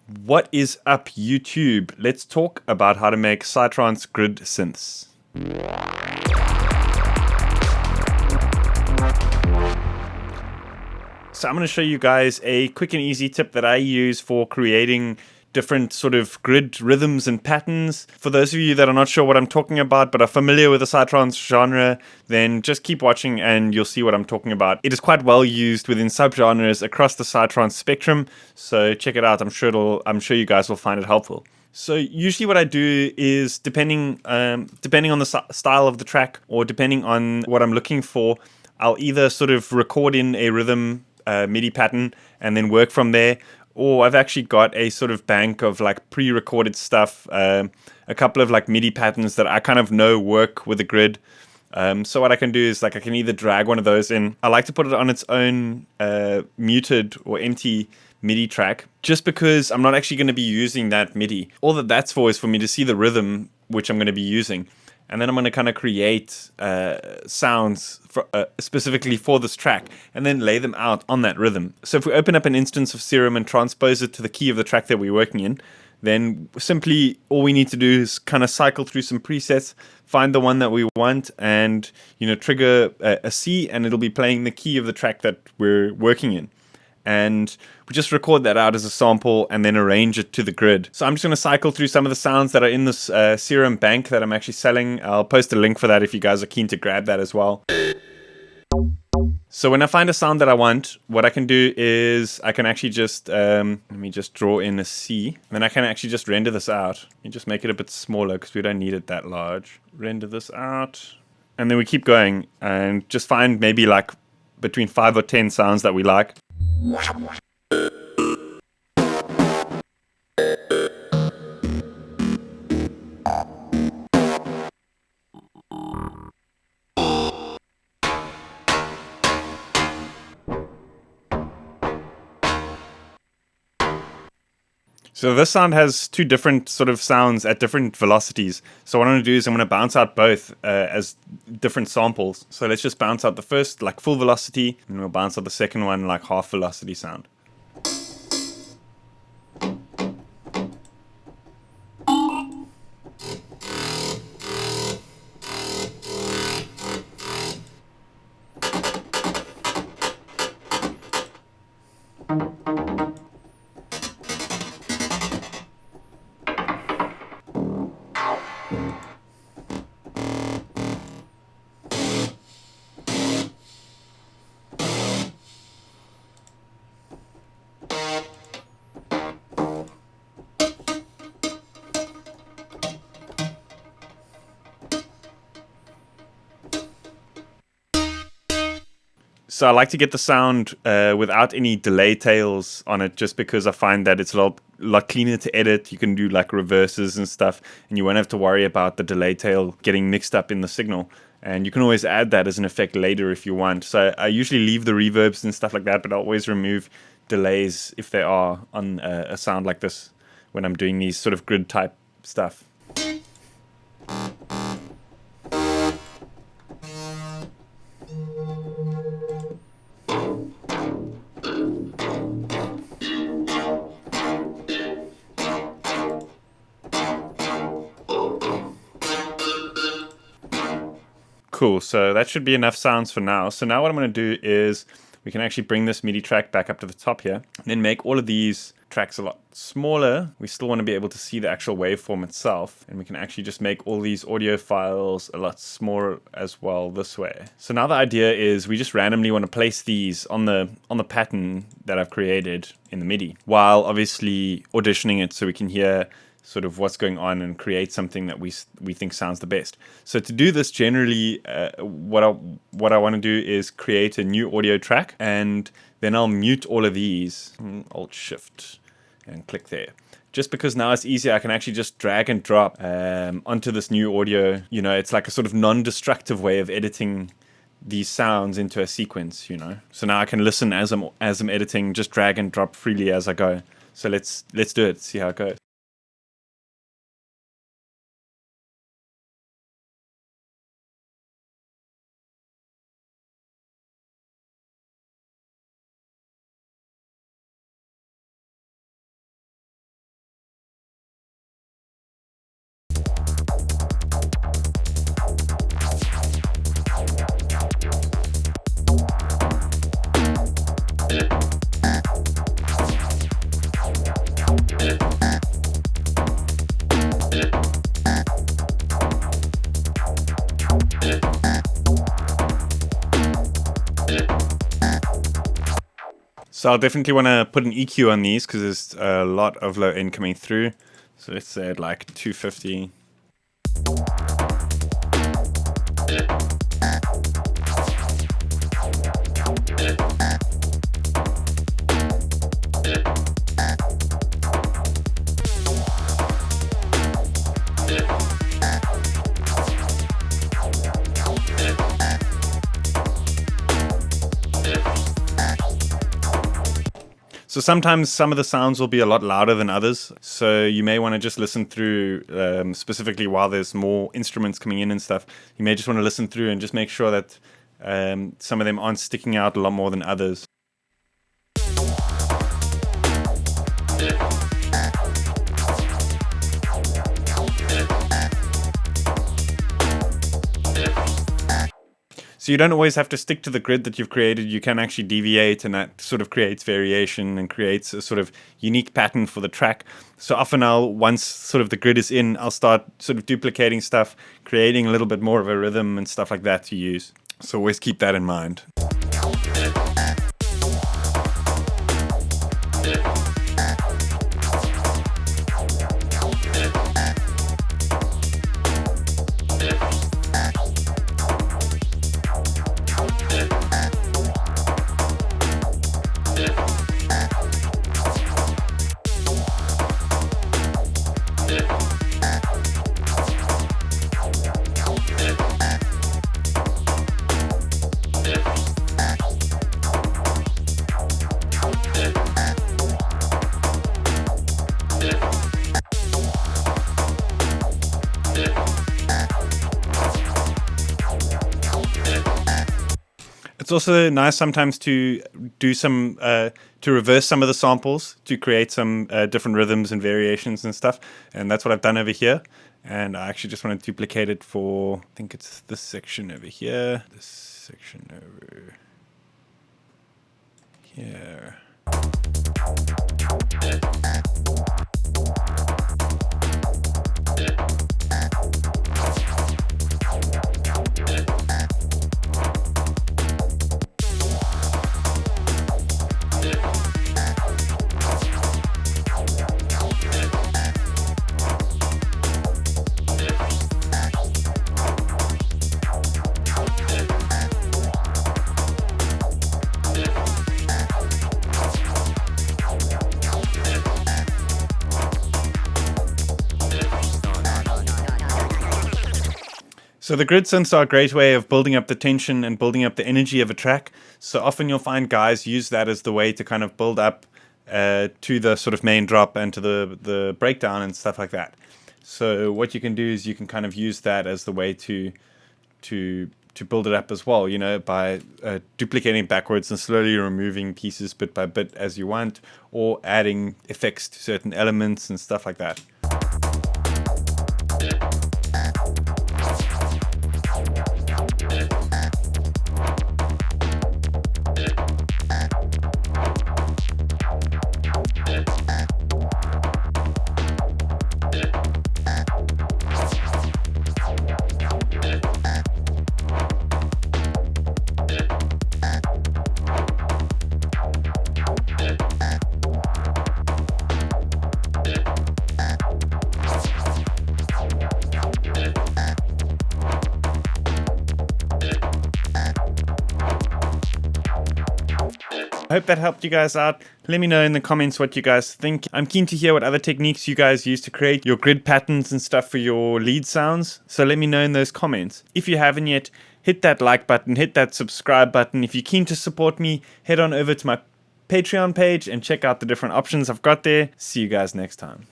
What is up, YouTube? Let's talk about how to make Psytrance Grid Synths. So I'm going to show you guys a quick and easy tip that I use for creating different sort of grid rhythms and patterns. For those of you that are not sure what I'm talking about but are familiar with the Psytrance genre, then just keep watching and you'll see what I'm talking about. It is quite well used within subgenres across the Psytrance spectrum, so check it out. I'm sure you guys will find it helpful. So usually what I do is depending on the style of the track or depending on what I'm looking for, I'll either sort of record in a rhythm MIDI pattern and then work from there, or I've actually got a sort of bank of like pre-recorded stuff, a couple of like MIDI patterns that I kind of know work with the grid. So what I can do is like I can either drag one of those in. I like to put it on its own muted or empty MIDI track, just because I'm not actually going to be using that MIDI. All that's for is for me to see the rhythm which I'm going to be using. And then I'm going to kind of create sounds specifically for this track and then lay them out on that rhythm. So if we open up an instance of Serum and transpose it to the key of the track that we're working in, then simply all we need to do is kind of cycle through some presets, find the one that we want, and trigger a C, and it'll be playing the key of the track that we're working in. And we just record that out as a sample and then arrange it to the grid. So I'm just going to cycle through some of the sounds that are in this Serum bank that I'm actually selling. I'll post a link for that if you guys are keen to grab that as well. So when I find a sound that I want, what I can do is I can actually just, let me just draw in a C. And then I can actually just render this out. You just make it a bit smaller because we don't need it that large. Render this out. And then we keep going and just find maybe like between 5 or 10 sounds that we like. So this sound has two different sort of sounds at different velocities. So what I'm going to do is I'm going to bounce out both as different samples. So let's just bounce out the first like full velocity, and we'll bounce out the second one like half velocity sound. So I like to get the sound without any delay tails on it, just because I find that it's a lot cleaner to edit. You can do like reverses and stuff, and you won't have to worry about the delay tail getting mixed up in the signal. And you can always add that as an effect later if you want. So I usually leave the reverbs and stuff like that, but I always remove delays if they are on a sound like this when I'm doing these sort of grid type stuff. Cool, so that should be enough sounds for now. So now what I'm going to do is we can actually bring this MIDI track back up to the top here, and then make all of these tracks a lot smaller. We still want to be able to see the actual waveform itself, and we can actually just make all these audio files a lot smaller as well this way. So now the idea is we just randomly want to place these on the pattern that I've created in the MIDI, while obviously auditioning it so we can hear sort of what's going on and create something that we think sounds the best. So to do this, generally, what I want to do is create a new audio track, and then I'll mute all of these. Alt Shift and click there. Just because now it's easier, I can actually just drag and drop onto this new audio. It's like a sort of non-destructive way of editing these sounds into a sequence. So now I can listen as I'm editing, just drag and drop freely as I go. So let's do it. See how it goes. So I'll definitely want to put an EQ on these because there's a lot of low end coming through. So let's say at like 250. So sometimes some of the sounds will be a lot louder than others. So you may want to just listen through, specifically while there's more instruments coming in and stuff. You may just want to listen through and just make sure that some of them aren't sticking out a lot more than others. So you don't always have to stick to the grid that you've created. You can actually deviate, and that sort of creates variation and creates a sort of unique pattern for the track. So often once sort of the grid is in, I'll start sort of duplicating stuff, creating a little bit more of a rhythm and stuff like that to use. So always keep that in mind. It's also nice sometimes to do some, to reverse some of the samples to create some different rhythms and variations and stuff. And that's what I've done over here. And I actually just want to duplicate it for, I think it's this section over here, this section over here. So the grid synths are a great way of building up the tension and building up the energy of a track. So often you'll find guys use that as the way to kind of build up to the sort of main drop and to the breakdown and stuff like that. So what you can do is you can kind of use that as the way to build it up as well, you know, by duplicating backwards and slowly removing pieces bit by bit as you want, or adding effects to certain elements and stuff like that. I hope that helped you guys out. Let me know in the comments what you guys think. I'm keen to hear what other techniques you guys use to create your grid patterns and stuff for your lead sounds. So let me know in those comments. If you haven't yet, hit that like button, hit that subscribe button. If you're keen to support me, head on over to my Patreon page and check out the different options I've got there. See you guys next time.